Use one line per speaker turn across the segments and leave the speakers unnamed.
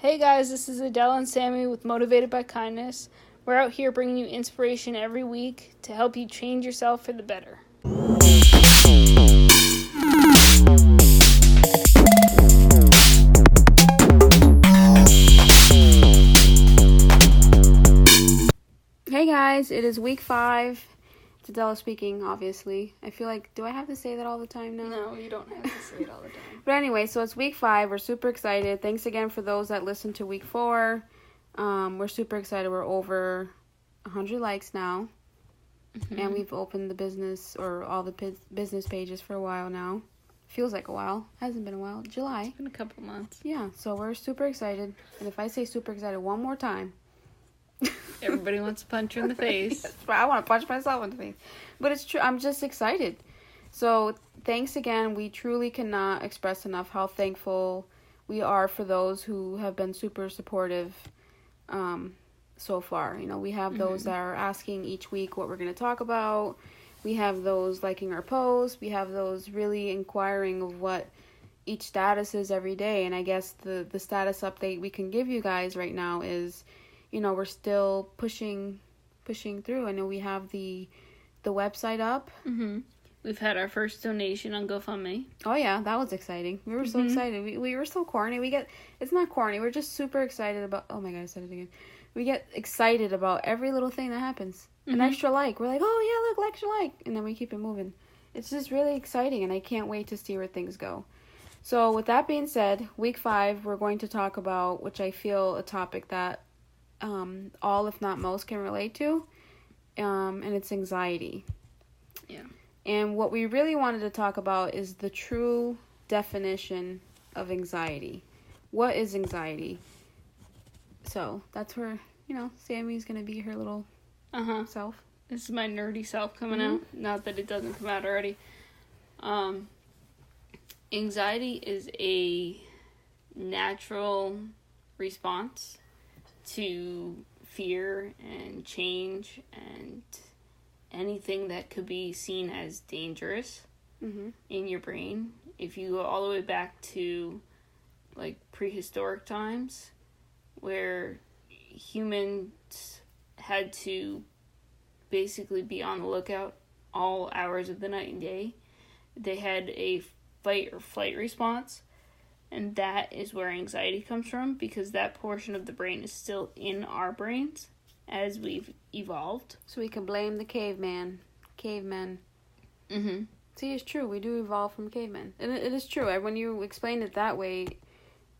Hey guys, this is Adele and Sammy with Motivated by Kindness. We're out here bringing you inspiration every week to help you change yourself for the better. Hey guys, it is week 5. It's Adele speaking, obviously. I feel like, do I have to say that all the time now?
No, you don't have to say it all the time.
But anyway, so it's week 5. We're super excited. Thanks again for those that listened to week 4. We're super excited. We're over 100 likes now. Mm-hmm. And we've opened the business or all the business pages for a while now. Feels like a while. Hasn't been a while. July.
It's been a couple months.
Yeah, so we're super excited. And if I say super excited one more time,
everybody wants to punch you in the face.
Yes, I want to punch myself in the face. But it's true. I'm just excited. So thanks again. We truly cannot express enough how thankful we are for those who have been super supportive so far. You know, we have those that are asking each week what we're going to talk about. We have those liking our posts. We have those really inquiring of what each status is every day. And I guess the status update we can give you guys right now is, you know, we're still pushing through. I know we have the website up.
Mm-hmm. We've had our first donation on GoFundMe.
Oh yeah, that was exciting. We were so excited. We were so corny. It's not corny. We're just super excited about. Oh my god, I said it again. We get excited about every little thing that happens. An extra like. We're like, oh yeah, look, extra like, and then we keep it moving. It's just really exciting, and I can't wait to see where things go. So with that being said, week 5, we're going to talk about, which I feel a topic that all, if not most, can relate to, and it's anxiety.
Yeah.
And what we really wanted to talk about is the true definition of anxiety. What is anxiety? So that's where, you know, Sammy's going to be her little self.
This is my nerdy self coming out. Not that it doesn't come out already. Anxiety is a natural response to fear and change and anything that could be seen as dangerous in your brain. If you go all the way back to like prehistoric times where humans had to basically be on the lookout all hours of the night and day, they had a fight or flight response. And that is where anxiety comes from, because that portion of the brain is still in our brains as we've evolved.
So we can blame the cavemen.
Mm-hmm.
See, it's true. We do evolve from cavemen. And it is true. When you explained it that way,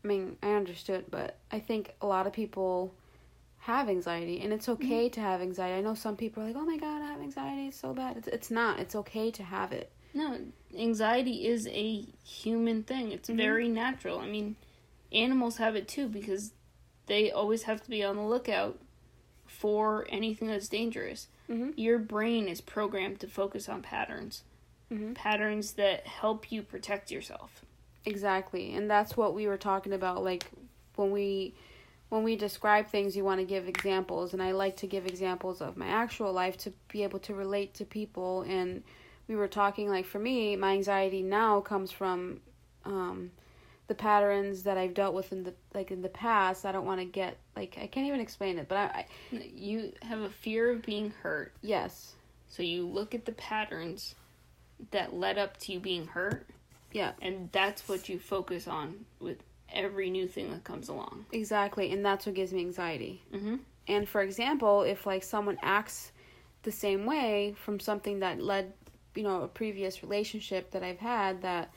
I mean, I understood. But I think a lot of people have anxiety. And it's okay to have anxiety. I know some people are like, oh my God, I have anxiety. It's so bad. It's not. It's okay to have it.
No, anxiety is a human thing. It's very natural. I mean, animals have it too, because they always have to be on the lookout for anything that's dangerous. Your brain is programmed to focus on patterns. Patterns that help you protect yourself.
Exactly. And that's what we were talking about. Like, when we describe things, you want to give examples. And I like to give examples of my actual life to be able to relate to people. And we were talking, like, for me, my anxiety now comes from the patterns that I've dealt with in the past. I don't want to get, like, I can't even explain it, but
you have a fear of being hurt.
Yes.
So you look at the patterns that led up to you being hurt.
Yeah.
And that's what you focus on with every new thing that comes along.
Exactly. And that's what gives me anxiety. And for example, if, like, someone acts the same way from something that led, you know, a previous relationship that I've had that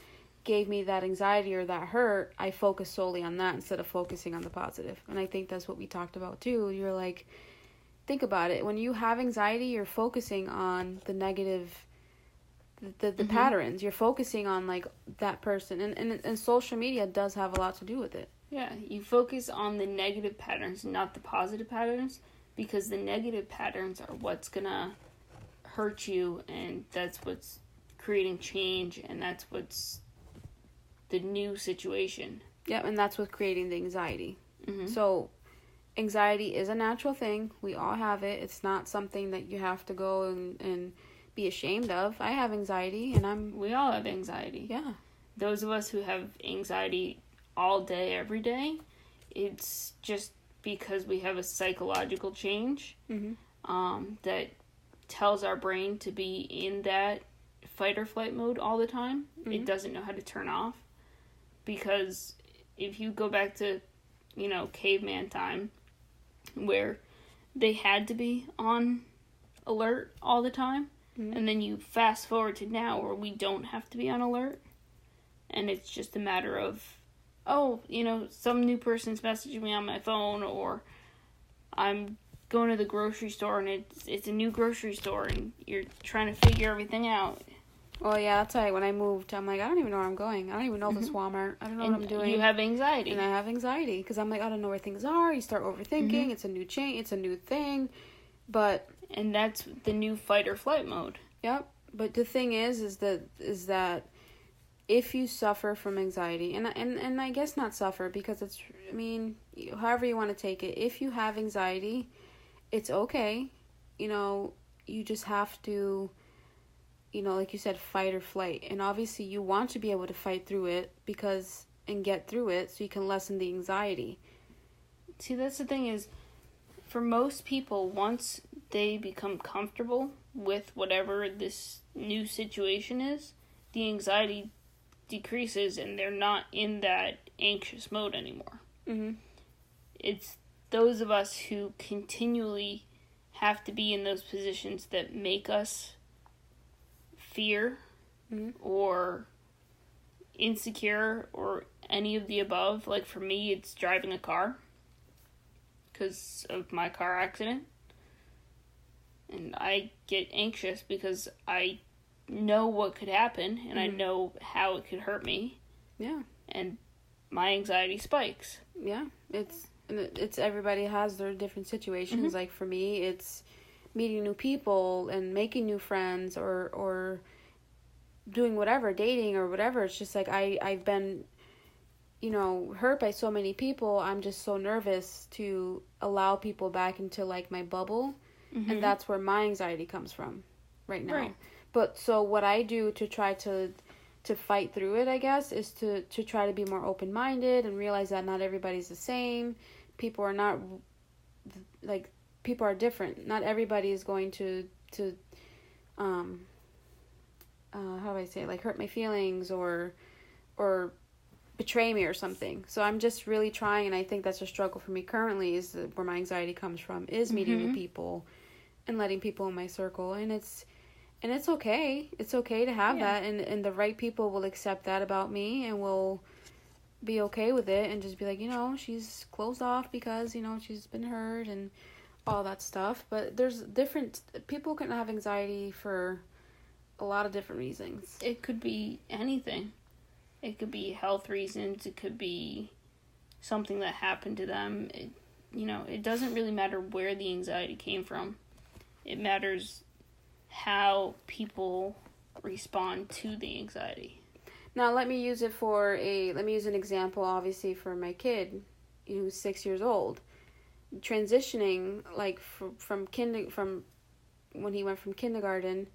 gave me that anxiety or that hurt, I focus solely on that instead of focusing on the positive. And I think that's what we talked about too. You're like, think about it. When you have anxiety, you're focusing on the negative, the patterns. You're focusing on, like, that person. And social media does have a lot to do with it.
Yeah, you focus on the negative patterns, not the positive patterns, because the negative patterns are what's gonna hurt you, and that's what's creating change, and that's what's the new situation.
Yeah, and that's what's creating the anxiety. So anxiety is a natural thing. We all have it. It's not something that you have to go and be ashamed of. I have anxiety, and
we all have anxiety.
Yeah.
Those of us who have anxiety all day, every day, it's just because we have a psychological change that tells our brain to be in that fight or flight mode all the time. It doesn't know how to turn off. Because if you go back to, caveman time, where they had to be on alert all the time, and then you fast forward to now where we don't have to be on alert, and it's just a matter of, some new person's messaging me on my phone, or I'm going to the grocery store and it's a new grocery store and you're trying to figure everything out.
Well, yeah, that's why when I moved, I'm like, I don't even know where I'm going. I don't even know this Walmart. I don't know what I'm doing.
You have anxiety.
And I have anxiety because I'm like, I don't know where things are. You start overthinking. It's a new change. It's a new thing.
And that's the new fight or flight mode.
Yep. But the thing is that if you suffer from anxiety, and I guess not suffer because it's, however you want to take it. If you have anxiety, it's okay. You just have to, like you said, fight or flight. And obviously you want to be able to fight through it and get through it so you can lessen the anxiety.
See, that's the thing is, for most people, once they become comfortable with whatever this new situation is, the anxiety decreases and they're not in that anxious mode anymore. It's those of us who continually have to be in those positions that make us fear or insecure or any of the above. Like for me, it's driving a car because of my car accident. And I get anxious because I know what could happen and I know how it could hurt me.
Yeah.
And my anxiety spikes.
Yeah. It's everybody has their different situations. Like for me, it's meeting new people and making new friends or doing whatever, dating or whatever. It's just like I've been, hurt by so many people. I'm just so nervous to allow people back into like my bubble. And that's where my anxiety comes from right now. Right. But so what I do to try to fight through it, I guess, is to try to be more open-minded and realize that not everybody's the same. People are not, like, people are different. Not everybody is going to how do I say it? Like, hurt my feelings or betray me or something. So I'm just really trying, and I think that's a struggle for me currently, is where my anxiety comes from, is meeting new people and letting people in my circle. And it's okay. It's okay to have that, and the right people will accept that about me and will be okay with it and just be like, she's closed off because, she's been hurt and all that stuff. But there's people can have anxiety for a lot of different reasons.
It could be anything. It could be health reasons. It could be something that happened to them. It doesn't really matter where the anxiety came from. It matters how people respond to the anxiety.
Now, let me use an example, obviously, for my kid, who's 6 years old. Transitioning, like, from when he went from kindergarten,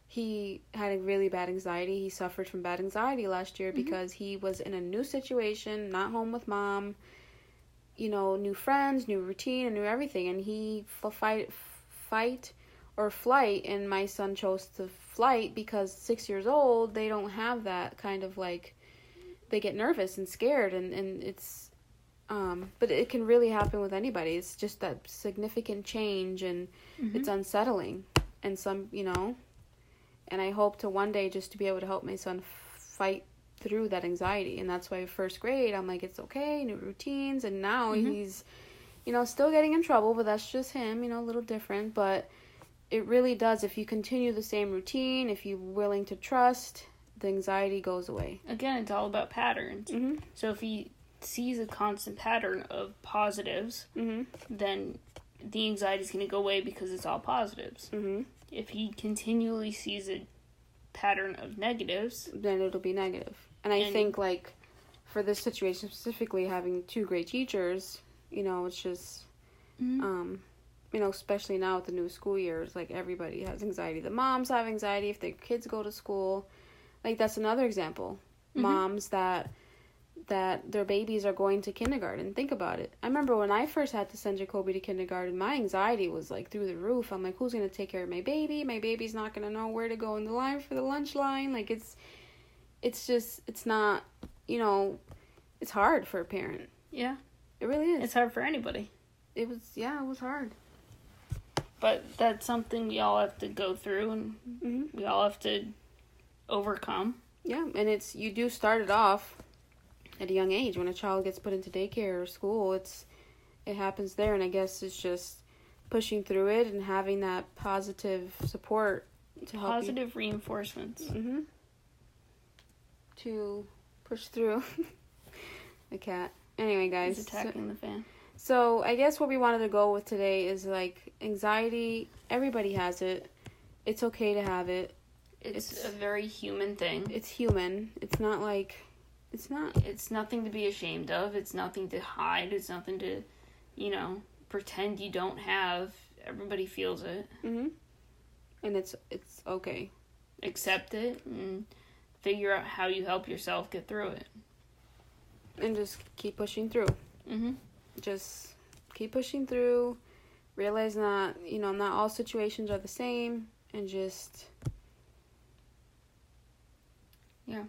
he had a really bad anxiety. He suffered from bad anxiety last year because he was in a new situation, not home with mom, new friends, new routine, and new everything. And he fight or flight, and my son chose to flight because 6 years old, they don't have that kind of, like, they get nervous and scared, and it's, but it can really happen with anybody. It's just that significant change, and it's unsettling, and and I hope to one day just to be able to help my son fight through that anxiety. And that's why first grade, I'm like, it's okay, new routines, and now he's, still getting in trouble, but that's just him, a little different, but it really does. If you continue the same routine, if you're willing to trust, the anxiety goes away.
Again, it's all about patterns. So if he sees a constant pattern of positives, then the anxiety is going to go away because it's all positives. If he continually sees a pattern of negatives, then
it'll be negative. And I think, like, for this situation specifically, having two great teachers, it's just, especially now with the new school year, it's like everybody has anxiety. The moms have anxiety if their kids go to school. Like, that's another example. Moms that that their babies are going to kindergarten. Think about it. I remember when I first had to send Jacoby to kindergarten, my anxiety was like through the roof. I'm like, who's going to take care of my baby? My baby's not going to know where to go in the line for the lunch line. Like, it's not, it's hard for a parent.
Yeah.
It really is.
It's hard for anybody.
It was hard.
But that's something we all have to go through, and we all have to overcome.
Yeah, and you do start it off at a young age. When a child gets put into daycare or school, it happens there, and I guess it's just pushing through it and having that positive support to help
positive reinforcements.
To push through. The cat. Anyway, guys.
He's attacking the fan.
So I guess what we wanted to go with today is like anxiety. Everybody has it. It's okay to have it.
It's a very human thing.
It's human. It's not like...
It's nothing to be ashamed of. It's nothing to hide. It's nothing to, pretend you don't have. Everybody feels it.
And it's okay.
Accept it and figure out how you help yourself get through it.
And just keep pushing through. Just keep pushing through. Realize not all situations are the same. And just...
Yeah.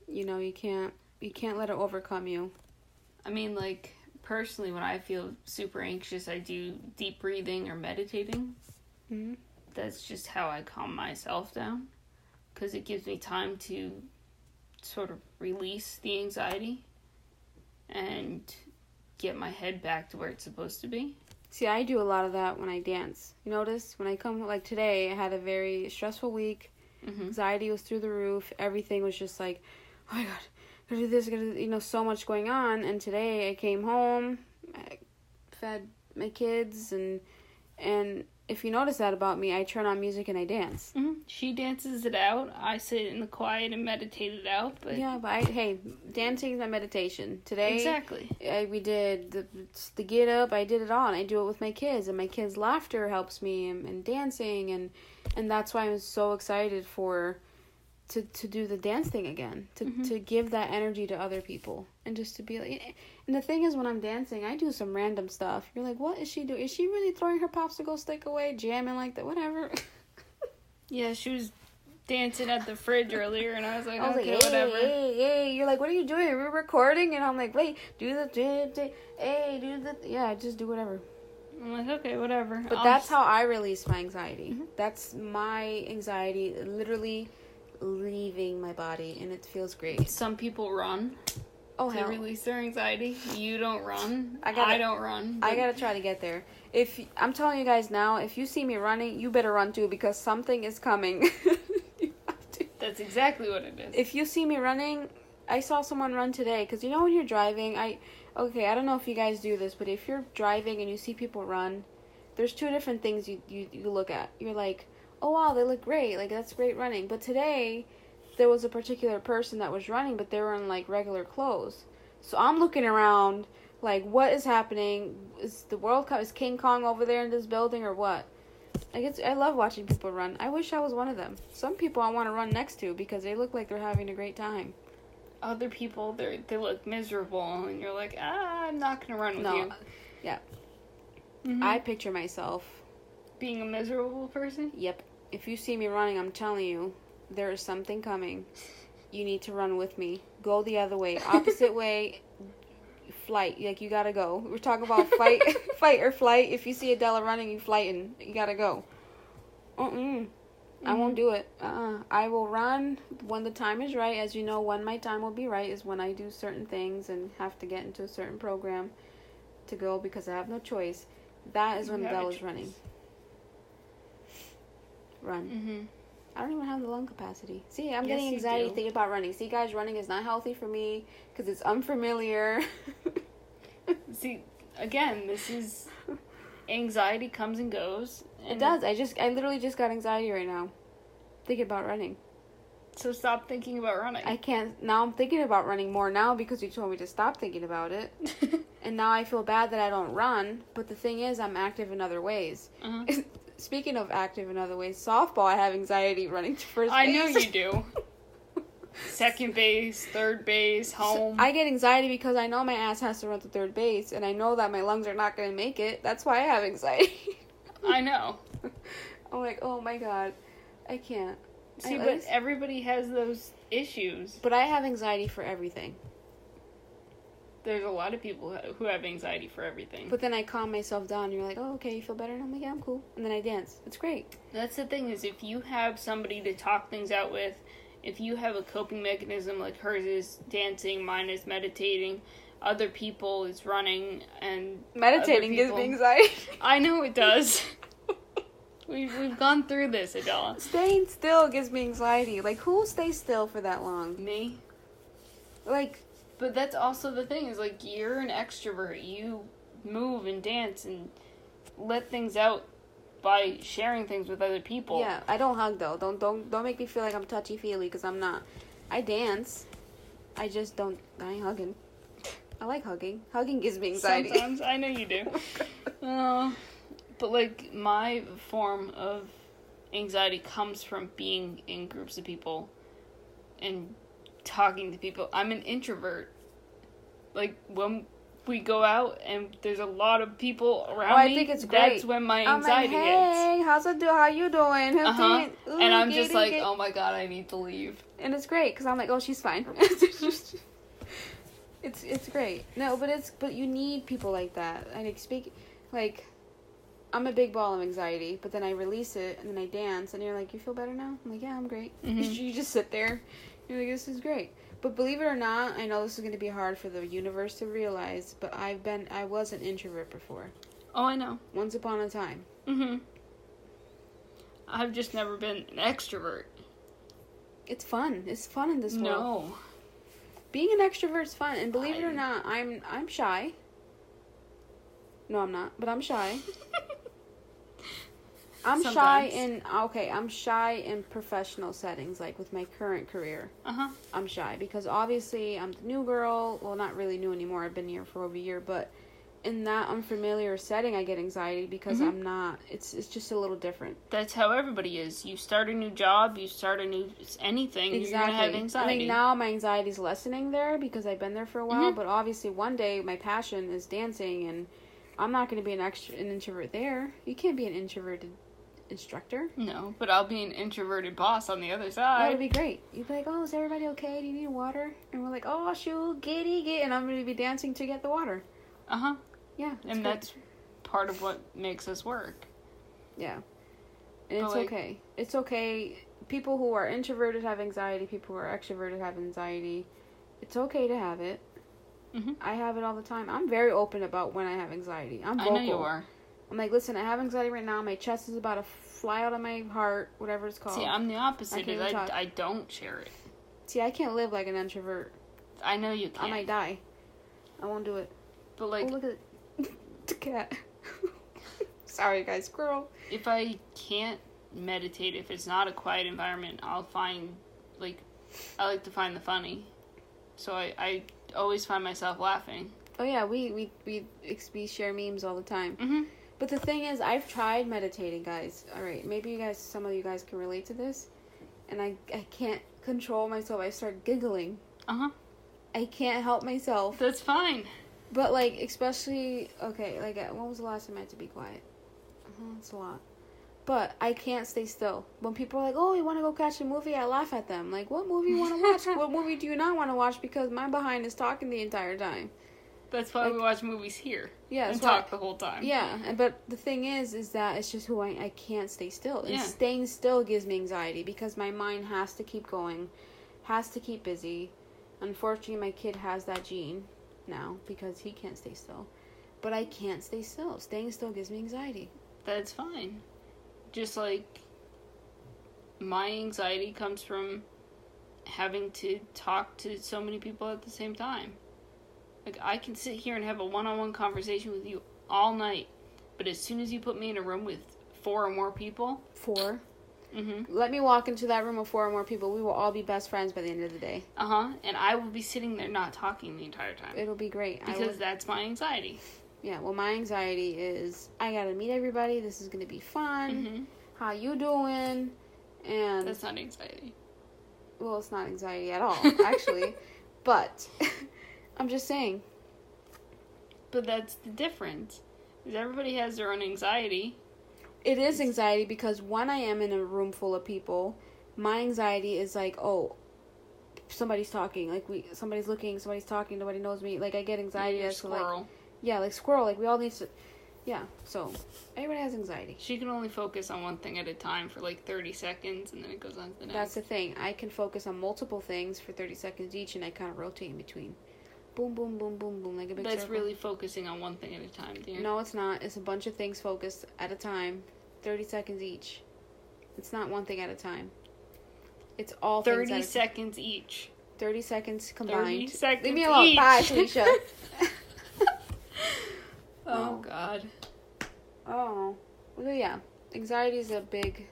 You can't let it overcome you.
I mean, like, personally, when I feel super anxious, I do deep breathing or meditating. That's just how I calm myself down. Because it gives me time to sort of release the anxiety and get my head back to where it's supposed to be.
See, I do a lot of that when I dance. You notice? When I come, like today, I had a very stressful week. Anxiety was through the roof. Everything was just like, oh my God, gotta do this, so much going on. And today I came home, I fed my kids, and if you notice that about me, I turn on music and I dance.
She dances it out. I sit in the quiet and meditate it out. But
yeah, but dancing is my meditation. Today,
exactly.
We did the get up. I did it all, and I do it with my kids, and my kids' laughter helps me, and dancing, and that's why I'm so excited to do the dance thing again, to give that energy to other people, and just to be like. And the thing is, when I'm dancing, I do some random stuff. You're like, what is she doing? Is she really throwing her popsicle stick away, jamming like that? Whatever.
Yeah, she was dancing at the fridge earlier, and I was like, okay,
like, hey,
whatever.
Hey. You're like, what are you doing? We're recording, and I'm like, wait, yeah, just do whatever.
I'm like, okay, whatever.
But that's how I release my anxiety. That's my anxiety, literally leaving my body, and it feels great.
Some people run to release their anxiety. You don't run. I don't run.
I gotta try to get there. I'm telling you guys now, if you see me running, you better run too, because something is coming. You have to.
That's exactly what it is.
If you see me running, I saw someone run today, because when you're driving, I don't know if you guys do this, but if you're driving and you see people run, there's two different things you look at. You're like, oh wow, they look great, like that's great running. But today, there was a particular person that was running, but they were in like regular clothes. So I'm looking around, like, what is happening? Is the World Cup, is King Kong over there in this building or what? I love watching people run. I wish I was one of them. Some people I want to run next to because they look like they're having a great time.
Other people, they look miserable, and you're like, I'm not going to run with you.
Yeah. I picture myself
being a miserable person?
Yep. If you see me running, I'm telling you, there is something coming. You need to run with me. Go the other way. Opposite way. Flight. Like, you gotta go. We're talking about fight or flight. If you see Adela running, you flighting. You gotta go. I won't do it. I will run when the time is right. As you know, when my time will be right is when I do certain things and have to get into a certain program to go because I have no choice. That is when Adela's running. Run. I don't even have the lung capacity. See, I'm getting anxiety thinking about running. See, guys, running is not healthy for me because it's unfamiliar.
See, again, this is anxiety comes and goes.
It does. I literally just got anxiety right now thinking about running.
So stop thinking about running.
I can't. Now I'm thinking about running more now because you told me to stop thinking about it. And now I feel bad that I don't run. But the thing is, I'm active in other ways. Speaking of active in other ways, softball, I have anxiety running to first base.
I know you do. second base, third base, home.
I get anxiety because I know my ass has to run to third base, and I know that my lungs are not going to make it. That's why I have anxiety.
I know.
I'm like, oh my god, I can't.
See, but everybody has those issues.
But I have anxiety for everything.
There's a lot of people who have anxiety for everything.
But then I calm myself down, and you're like, oh, okay, you feel better? And I'm like, yeah, I'm cool. And then I dance. It's great.
That's the thing, is if you have somebody to talk things out with, if you have a coping mechanism like hers is dancing, mine is meditating, other people is running, and
meditating gives me anxiety.
I know it does. We've gone through this, Adela.
Staying still gives me anxiety. Like, who stays still for that long?
Me.
Like...
But that's also the thing, is like, you're an extrovert. You move and dance and let things out by sharing things with other people.
Yeah, I don't hug though. Don't make me feel like I'm touchy-feely, because I'm not. I dance. I just don't. I ain't hugging. I like hugging. Hugging gives me anxiety.
Sometimes. I know you do. But like, my form of anxiety comes from being in groups of people and talking to people. I'm an introvert. Like, when we go out and there's a lot of people around me, I think it's great. That's when my anxiety
hits. Hey, how you doing?
Ooh, and I'm just like, oh my god, I need to leave.
And it's great, because I'm like, oh, she's fine. It's great. No, but you need people like that. I'm a big ball of anxiety, but then I release it, and then I dance, and you're like, you feel better now? I'm like, yeah, I'm great. Mm-hmm. You just sit there. You're like, this is great. But believe it or not, I know this is going to be hard for the universe to realize, but I was an introvert before.
Oh, I know.
Once upon a time.
Mm-hmm. I've just never been an extrovert.
It's fun. It's fun in this world.
No.
Being an extrovert is fun, and believe it or not, I'm shy. No, I'm not, but I'm shy. I'm shy in professional settings, like with my current career.
Uh-huh.
I'm shy because obviously I'm the new girl. Well, not really new anymore. I've been here for over a year, but in that unfamiliar setting, I get anxiety because I'm not. It's just a little different.
That's how everybody is. You start a new job, you start a new anything,
exactly.
You're gonna have anxiety.
I mean, now my anxiety is lessening there because I've been there for a while. But obviously, one day my passion is dancing, and I'm not going to be an introvert there. You can't be an introverted instructor.
No, but I'll be an introverted boss on the other side.
That would be great. You'd be like, oh, is everybody okay? Do you need water? And we're like, oh, shoot, get. And I'm going to be dancing to get the water.
Uh-huh.
Yeah.
And that's part of what makes us work.
Yeah. And it's okay. It's okay. People who are introverted have anxiety. People who are extroverted have anxiety. It's okay to have it. Mm-hmm. I have it all the time. I'm very open about when I have anxiety. I'm vocal.
I know you are.
I'm like, listen, I have anxiety right now. My chest is about to fly out of my heart, whatever it's called.
See, I'm the opposite. I don't share it.
See, I can't live like an introvert.
I know you can't.
I might die. I won't do it.
But like...
Oh, look at it. The cat. Sorry, guys. Squirrel.
If I can't meditate, if it's not a quiet environment, I'll find, like... I like to find the funny. So I always find myself laughing.
Oh, yeah. We share memes all the time.
Mm-hmm.
But the thing is, I've tried meditating, guys. All right, maybe some of you guys can relate to this. And I can't control myself. I start giggling.
Uh-huh.
I can't help myself.
That's fine.
But, like, especially, okay, like, when was the last time I had to be quiet? It's a lot. But I can't stay still. When people are like, oh, you want to go catch a movie? I laugh at them. Like, what movie you want to watch? What movie do you not want to watch? Because my behind is talking the entire time.
That's why we watch movies here.
Yeah,
and talk the whole time.
Yeah, but the thing is that it's just who I can't stay still. And staying still gives me anxiety because my mind has to keep going, has to keep busy. Unfortunately, my kid has that gene now because he can't stay still. But I can't stay still. Staying still gives me anxiety.
That's fine. Just like my anxiety comes from having to talk to so many people at the same time. Like, I can sit here and have a one-on-one conversation with you all night, but as soon as you put me in a room with 4 or more people...
4?
Mm-hmm.
Let me walk into that room of 4 or more people. We will all be best friends by the end of the day.
Uh-huh. And I will be sitting there not talking the entire time.
It'll be great.
Because that's my anxiety.
Yeah, well, my anxiety is, I gotta meet everybody. This is gonna be fun.
Mm-hmm.
How you doing? And...
That's not anxiety.
Well, it's not anxiety at all, actually. But I'm just saying.
But that's the difference. Because everybody has their own anxiety.
It is anxiety because when I am in a room full of people, my anxiety is like, oh, somebody's talking. Like, somebody's looking, somebody's talking, nobody knows me. Like, I get anxiety as to, like... Yeah, like squirrel. Like, we all need to... Yeah, so everybody has anxiety.
She can only focus on one thing at a time for like 30 seconds and then it goes on to the next.
That's the thing. I can focus on multiple things for 30 seconds each and I kind of rotate in between. Boom, boom, boom, boom, boom, like a big
That's
circle.
really focusing on one thing at a time, dear.
No, it's not. It's a bunch of things focused at a time, 30 seconds each. It's not one thing at a time. It's all
30 seconds each.
30 seconds combined.
30 seconds
Leave me alone.
each.
Bye, Felicia.
Oh, God.
Oh, well, yeah. Anxiety is a big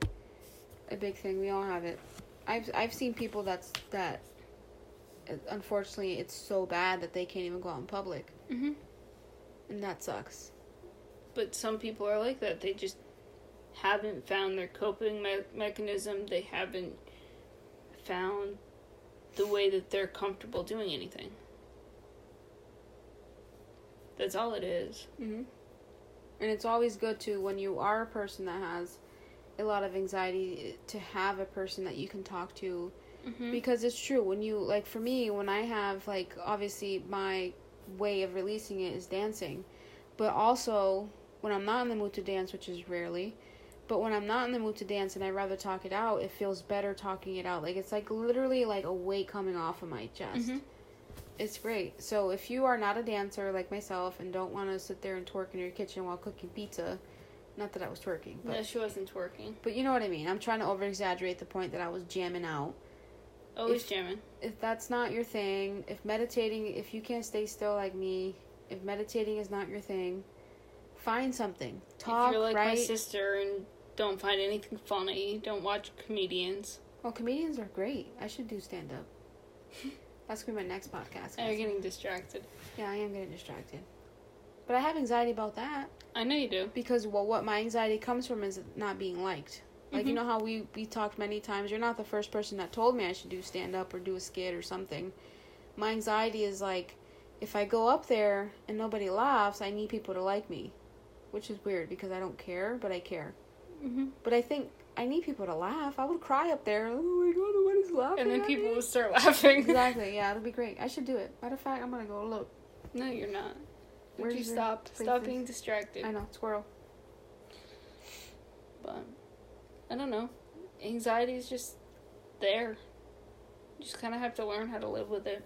thing. We all have it. I've seen people that unfortunately it's so bad that they can't even go out in public.
Mm-hmm.
And that sucks.
But some people are like that. They just haven't found their coping mechanism. They haven't found the way that they're comfortable doing anything. That's all it is.
Mm-hmm. And it's always good to, when you are a person that has a lot of anxiety, to have a person that you can talk to.
Mm-hmm.
Because it's true. When you, like, for me, when I have, like, obviously my way of releasing it is dancing. But also, when I'm not in the mood to dance, which is rarely, but when I'm not in the mood to dance and I'd rather talk it out, it feels better talking it out. Like, it's, like, literally, like, a weight coming off of my chest.
Mm-hmm.
It's great. So if you are not a dancer like myself and don't want to sit there and twerk in your kitchen while cooking pizza, not that I was twerking. But,
no, she wasn't twerking.
But you know what I mean. I'm trying to over-exaggerate the point that I was jamming out.
Always jamming.
If that's not your thing, if you can't stay still like me, if meditating is not your thing, find something. Talk,
if you're like
write.
my sister and don't find anything funny, don't watch comedians.
Well, comedians are great. I should do stand-up. That's going to be my next podcast.
You're getting distracted.
Yeah, I am getting distracted. But I have anxiety about that.
I know you do.
Because, well, what my anxiety comes from is not being liked. Like, you know how we talked many times, you're not the first person that told me I should do stand-up or do a skit or something. My anxiety is, like, if I go up there and nobody laughs, I need people to like me. Which is weird because I don't care, but I care.
Mm-hmm.
But I think I need people to laugh. I would cry up there. Oh my god, nobody's laughing.
And then
at
people
me.
would start laughing.
Exactly, yeah, it'll be great. I should do it. Matter of fact, I'm gonna go look.
No, you're not. Would
Where's
you
your
stop?
places?
Stop being distracted.
I know, squirrel.
But, I don't know. Anxiety is just there. You just kind of have to learn how to live with it.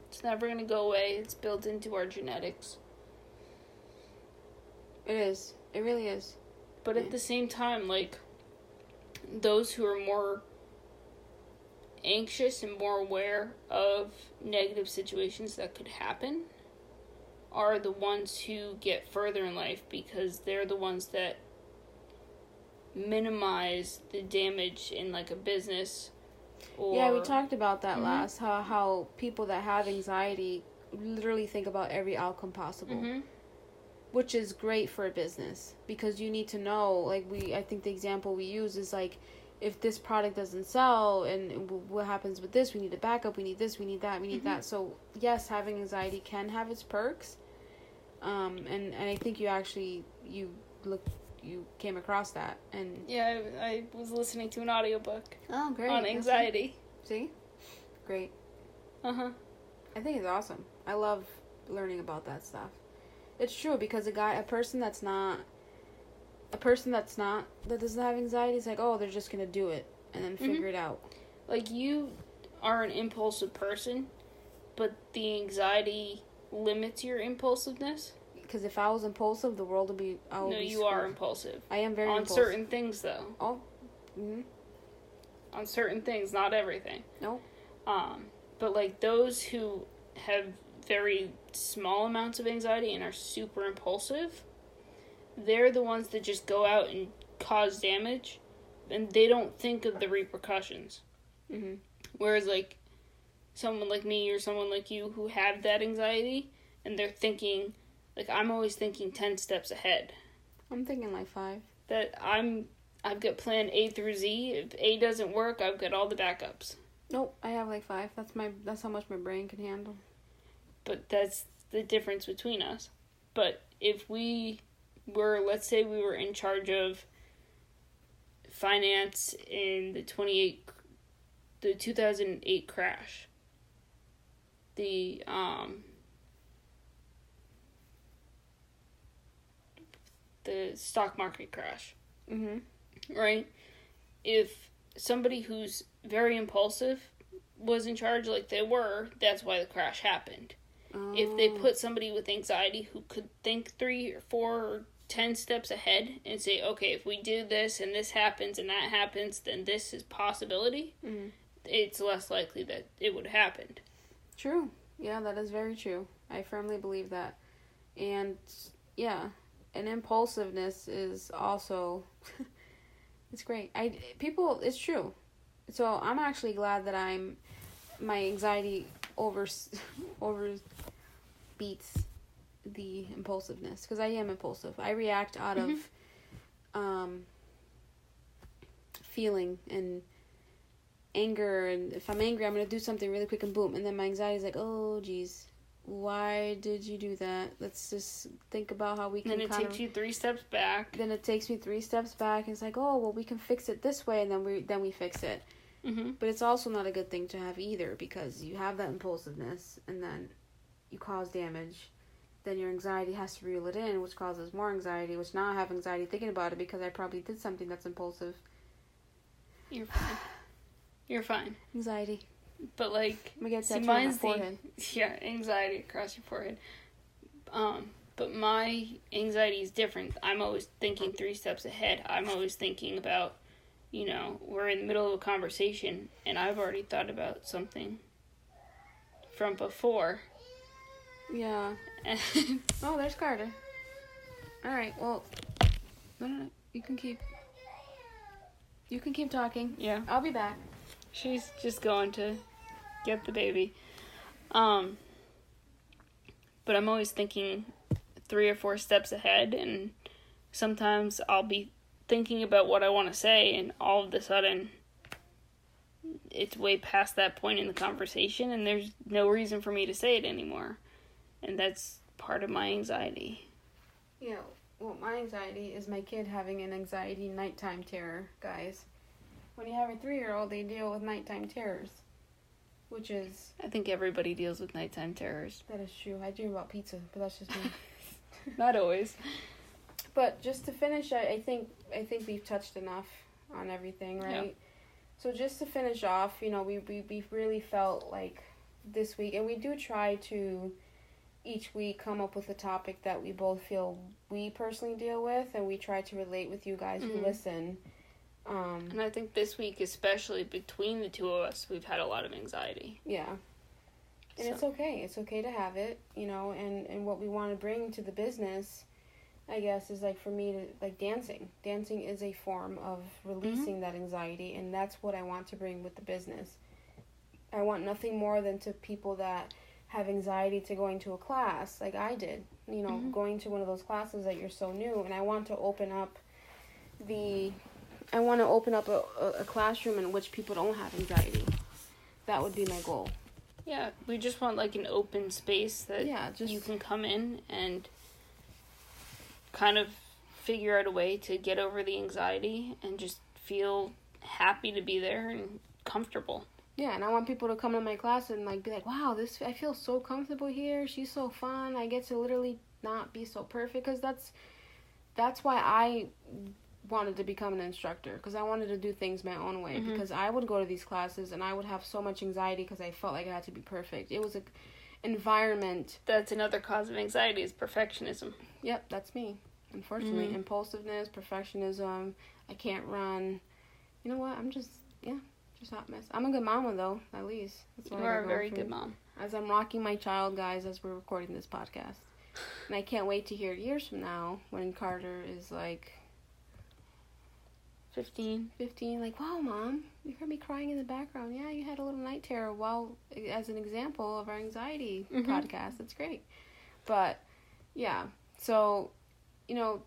It's never going to go away. It's built into our genetics.
It is. It really is.
But at the same time, like, those who are more anxious and more aware of negative situations that could happen are the ones who get further in life because they're the ones that minimize the damage in, like, a business. Or...
Yeah, we talked about that last. How people that have anxiety literally think about every outcome possible.
Mm-hmm.
Which is great for a business because you need to know, like, I think the example we use is, like, if this product doesn't sell and what happens with this, we need a backup, we need this, we need that, we need that. So, yes, having anxiety can have its perks. And I think you came across that. And
yeah, I was listening to an audiobook.
Oh, great.
On anxiety.
See? Great.
Uh-huh.
I think it's awesome. I love learning about that stuff. It's true because that doesn't have anxiety is like, oh, they're just gonna do it and then figure it out.
Like, you are an impulsive person, but the anxiety limits your impulsiveness.
Because if I was impulsive, the world would be.
No, you are impulsive.
I am very impulsive.
On certain things, though.
Oh. Mm-hmm.
On certain things, not everything.
No.
But, like, those who have very small amounts of anxiety and are super impulsive, they're the ones that just go out and cause damage, and they don't think of the repercussions.
Mm-hmm.
Whereas, like, someone like me or someone like you who have that anxiety, and they're thinking, like, I'm always thinking 10 steps ahead.
I'm thinking like 5.
That I've got plan A through Z. If A doesn't work, I've got all the backups.
Nope, I have like 5. That's how much my brain can handle.
But that's the difference between us. But if we were, let's say we were in charge of finance in the 2008 crash, the stock market crash, right? If somebody who's very impulsive was in charge like they were, that's why the crash happened. Oh. If they put somebody with anxiety who could think 3 or 4 or 10 steps ahead and say, okay, if we do this and this happens and that happens, then this is possibility, it's less likely that it would happen.
True. Yeah, that is very true. I firmly believe that. And, yeah, and impulsiveness is also, it's great. It's true. So I'm actually glad that my anxiety beats the impulsiveness, because I am impulsive. I react out of feeling and anger, and if I'm angry, I'm going to do something really quick and boom, and then my anxiety is like, oh, geez, why did you do that? Let's just think about how we can.
Then it takes you 3 steps back.
Then it takes me 3 steps back, and it's like, oh, well, we can fix it this way, and then we fix it. But it's also not a good thing to have either, because you have that impulsiveness, and then you cause damage. Then your anxiety has to reel it in, which causes more anxiety, which now I have anxiety thinking about it because I probably did something that's impulsive.
You're fine. You're fine.
Anxiety.
But like,
I'm gonna get tattooed on my forehead.
Yeah, anxiety across your forehead. But my anxiety is different. I'm always thinking 3 steps ahead. I'm always thinking about, we're in the middle of a conversation and I've already thought about something from before.
Yeah. Oh, there's Carter. Alright, well, no. You can keep talking.
Yeah.
I'll be back.
She's just going to get the baby. But I'm always thinking 3 or 4 steps ahead, and sometimes I'll be thinking about what I want to say, and all of a sudden it's way past that point in the conversation, and there's no reason for me to say it anymore. And that's part of my anxiety.
Yeah, well, my anxiety is my kid having an anxiety nighttime terror, guys. When you have a 3-year-old, they deal with nighttime terrors, which is...
I think everybody deals with nighttime terrors.
That is true. I dream about pizza, but that's just me.
Not always.
But just to finish, I think we've touched enough on everything, right? Yeah. So just to finish off, we really felt like this week, and we do try to each week come up with a topic that we both feel we personally deal with, and we try to relate with you guys who listen.
And I think this week, especially between the two of us, we've had a lot of anxiety.
Yeah. And so. It's okay. It's okay to have it, and what we want to bring to the business, I guess, is like for me to like dancing. Dancing is a form of releasing that anxiety, and that's what I want to bring with the business. I want nothing more than to people that have anxiety to going to a class like I did, going to one of those classes that you're so new, and I want to open up a classroom in which people don't have anxiety. That would be my goal.
Yeah, we just want like an open space that you can come in and kind of figure out a way to get over the anxiety and just feel happy to be there and comfortable.
Yeah, and I want people to come to my class and like be like, wow, I feel so comfortable here. She's so fun. I get to literally not be so perfect, because that's why I wanted to become an instructor, because I wanted to do things my own way. Because I would go to these classes and I would have so much anxiety because I felt like I had to be perfect. It was an environment.
That's another cause of anxiety, is perfectionism.
Yep, that's me. Unfortunately, impulsiveness, perfectionism. I can't run. You know what? I'm just hot mess. I'm a good mama, though, at least.
That's what you are a very good mom.
As I'm rocking my child, guys, as we're recording this podcast. And I can't wait to hear years from now when Carter is like
15,
like, wow, Mom, you heard me crying in the background. Yeah, you had a little night terror as an example of our anxiety podcast. That's great. But, yeah, so,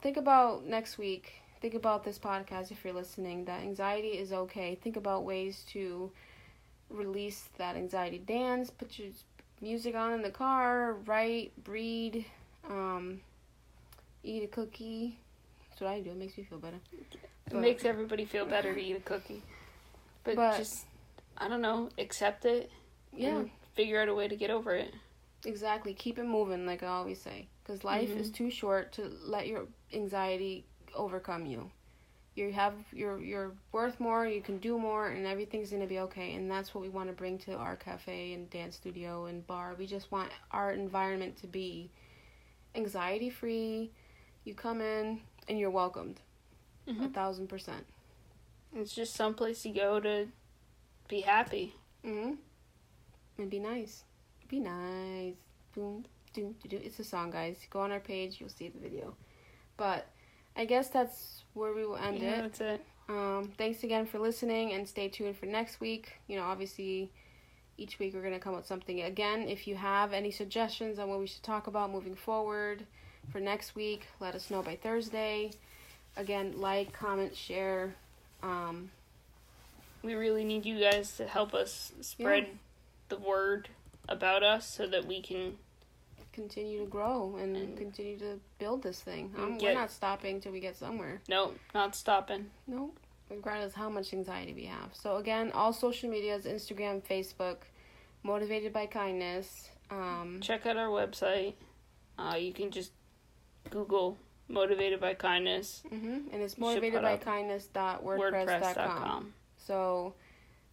think about next week. Think about this podcast if you're listening, that anxiety is okay. Think about ways to release that anxiety dance, put your music on in the car, write, read, eat a cookie. That's what I do. It makes me feel better.
It makes everybody feel better to eat a cookie. But just, I don't know, accept it.
Yeah.
And figure out a way to get over it.
Exactly. Keep it moving, like I always say. Because life is too short to let your anxiety overcome you. You're worth more, you can do more, and everything's going to be okay. And that's what we want to bring to our cafe and dance studio and bar. We just want our environment to be anxiety-free. You come in, and you're welcomed. 1,000%.
It's just someplace you go to be happy.
And be nice. Be nice. Boom, doom, do. It's a song, guys. Go on our page, you'll see the video. But I guess that's where we will end it.
Yeah, that's it.
Thanks again for listening, and stay tuned for next week. You know, obviously, each week we're going to come with something. Again, if you have any suggestions on what we should talk about moving forward for next week, let us know by Thursday. Again, like, comment, share.
We really need you guys to help us spread the word about us so that we can
continue to grow and continue to build this thing. We're not stopping till we get somewhere.
No, not stopping.
No, regardless how much anxiety we have. So again, all social medias, Instagram, Facebook, Motivated by Kindness.
Check out our website. You can just Google Motivated by Kindness.
And it's motivatedbykindness.wordpress.com. So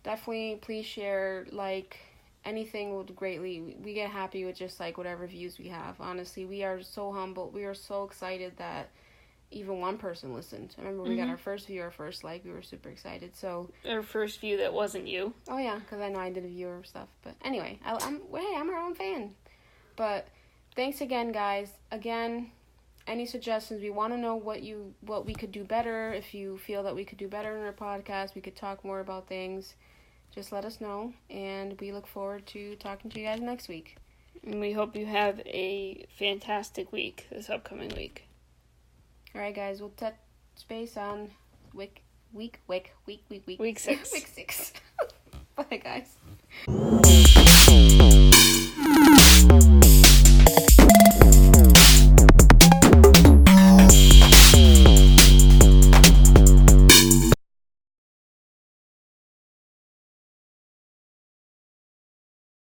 definitely please share, like, anything would greatly, we get happy with just like whatever views we have. Honestly, we are so humble. We are so excited that even one person listened. I remember we got our first view, our first like, we were super excited. So
our first view that wasn't you.
Oh yeah, because I know I did a viewer stuff. But anyway, I'm our own fan. But thanks again, guys. Again, any suggestions? We want to know what we could do better. If you feel that we could do better in our podcast, we could talk more about things. Just let us know, and we look forward to talking to you guys next week.
And we hope you have a fantastic week this upcoming week.
All right, guys, we'll touch base on week 6.
Week 6.
Week 6. Bye, guys.